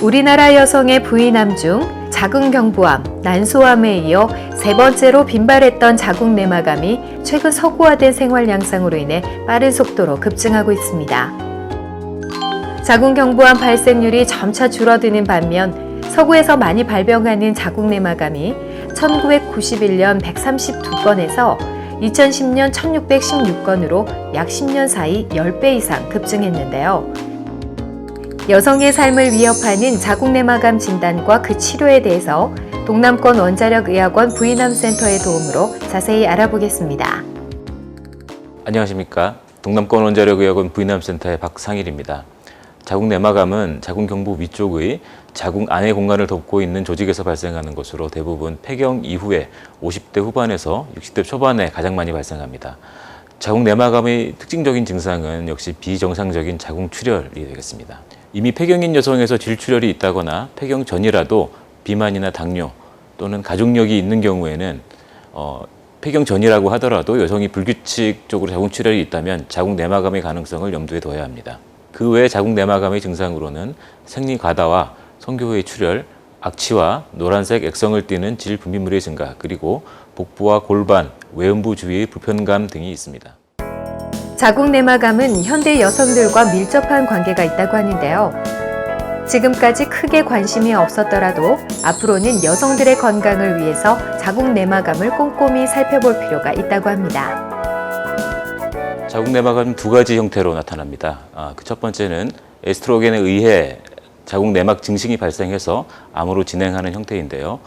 우리나라 여성의 부인암 중 자궁경부암, 난소암에 이어 세 번째로 빈발했던 자궁내막암이 최근 서구화된 생활 양상으로 인해 빠른 속도로 급증하고 있습니다. 자궁경부암 발생률이 점차 줄어드는 반면 서구에서 많이 발병하는 자궁내막암이 1991년 132건에서 2010년 1616건으로 약 10년 사이 10배 이상 급증했는데요. 여성의 삶을 위협하는 자궁내막암 진단과 그 치료에 대해서 동남권 원자력의학원 부인암센터의 도움으로 자세히 알아보겠습니다. 안녕하십니까. 동남권 원자력의학원 부인암센터의 박상일입니다. 자궁내막암은 자궁경부 위쪽의 자궁 안의 공간을 덮고 있는 조직에서 발생하는 것으로 대부분 폐경 이후에 50대 후반에서 60대 초반에 가장 많이 발생합니다. 자궁내막암의 특징적인 증상은 역시 비정상적인 자궁출혈이 되겠습니다. 이미 폐경인 여성에서 질출혈이 있다거나 폐경 전이라도 비만이나 당뇨 또는 가족력이 있는 경우에는 폐경 전이라고 하더라도 여성이 불규칙적으로 자궁출혈이 있다면 자궁내막암의 가능성을 염두에 둬야 합니다. 그 외에 자궁내막암의 증상으로는 생리과다와 성교 후의 출혈, 악취와 노란색 액성을 띠는 질 분비물의 증가, 그리고 복부와 골반, 외음부 주위의 불편감 등이 있습니다. 자궁내막암은 현대 여성들과 밀접한 관계가 있다고 하는데요. 지금까지 크게 관심이 없었더라도 앞으로는 여성들의 건강을 위해서 자궁내막암을 꼼꼼히 살펴볼 필요가 있다고 합니다. 자궁내막암은 두 가지 형태로 나타납니다. 그 첫 번째는 에스트로겐에 의해 자궁내막 증식이 발생해서 암으로 진행하는 형태인데요.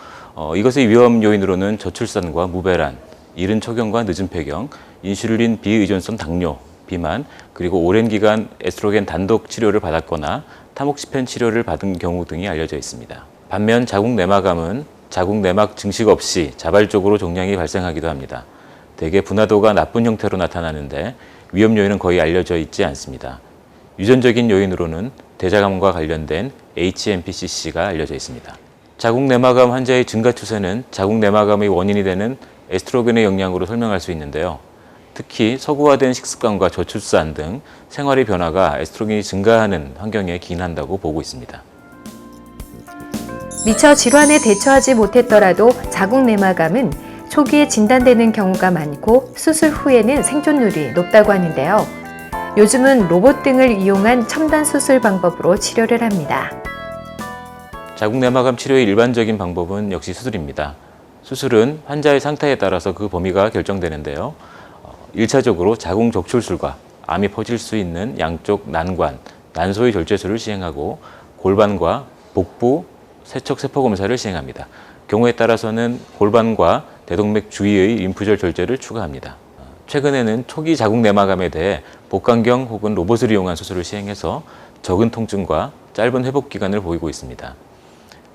이것의 위험 요인으로는 저출산과 무배란, 이른 초경과 늦은 폐경, 인슐린 비의존성 당뇨, 비만, 그리고 오랜 기간 에스트로겐 단독 치료를 받았거나 타목시펜 치료를 받은 경우 등이 알려져 있습니다. 반면 자궁내막암은 자궁내막 증식 없이 자발적으로 종양이 발생하기도 합니다. 대개 분화도가 나쁜 형태로 나타나는데 위험 요인은 거의 알려져 있지 않습니다. 유전적인 요인으로는 대장암과 관련된 HMPCC가 알려져 있습니다. 자궁내막암 환자의 증가 추세는 자궁내막암의 원인이 되는 에스트로겐의 영향으로 설명할 수 있는데요. 특히 서구화된 식습관과 저출산 등 생활의 변화가 에스트로겐이 증가하는 환경에 기인한다고 보고 있습니다. 미처 질환에 대처하지 못했더라도 자궁내막암은 초기에 진단되는 경우가 많고 수술 후에는 생존율이 높다고 하는데요. 요즘은 로봇 등을 이용한 첨단 수술 방법으로 치료를 합니다. 자궁내막암 치료의 일반적인 방법은 역시 수술입니다. 수술은 환자의 상태에 따라서 그 범위가 결정되는데요. 1차적으로 자궁 적출술과 암이 퍼질 수 있는 양쪽 난관, 난소의 절제술을 시행하고 골반과 복부, 세척 세포 검사를 시행합니다. 경우에 따라서는 골반과 대동맥 주위의 림프절 절제를 추가합니다. 최근에는 초기 자궁내막암에 대해 복강경 혹은 로봇을 이용한 수술을 시행해서 적은 통증과 짧은 회복 기간을 보이고 있습니다.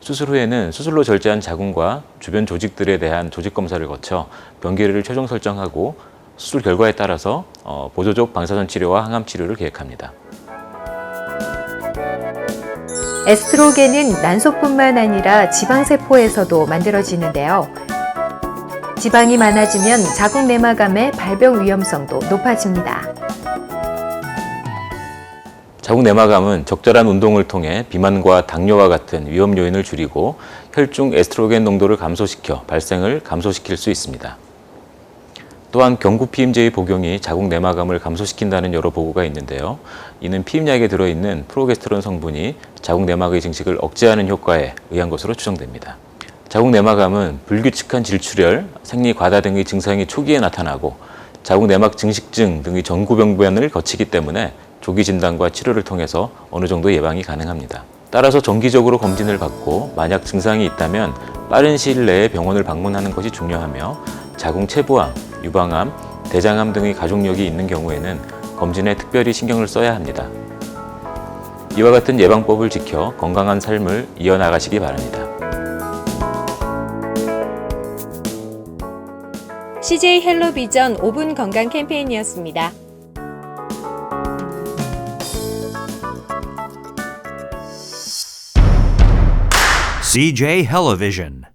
수술 후에는 수술로 절제한 자궁과 주변 조직들에 대한 조직 검사를 거쳐 병기를 최종 설정하고 수술 결과에 따라서 보조적 방사선 치료와 항암 치료를 계획합니다. 에스트로겐은 난소뿐만 아니라 지방세포에서도 만들어지는데요. 지방이 많아지면 자궁내막암의 발병 위험성도 높아집니다. 자궁내막암은 적절한 운동을 통해 비만과 당뇨와 같은 위험 요인을 줄이고 혈중 에스트로겐 농도를 감소시켜 발생을 감소시킬 수 있습니다. 또한 경구 피임제의 복용이 자궁내막암을 감소시킨다는 여러 보고가 있는데요. 이는 피임약에 들어있는 프로게스테론 성분이 자궁내막의 증식을 억제하는 효과에 의한 것으로 추정됩니다. 자궁내막암은 불규칙한 질출혈, 생리과다 등의 증상이 초기에 나타나고 자궁내막 증식증 등의 전구병변을 거치기 때문에 조기 진단과 치료를 통해서 어느 정도 예방이 가능합니다. 따라서 정기적으로 검진을 받고 만약 증상이 있다면 빠른 시일 내에 병원을 방문하는 것이 중요하며 자궁 체부암, 유방암, 대장암 등의 가족력이 있는 경우에는 검진에 특별히 신경을 써야 합니다. 이와 같은 예방법을 지켜 건강한 삶을 이어나가시기 바랍니다. CJ 헬로비전 5분 건강 캠페인이었습니다. CJ Hellovision.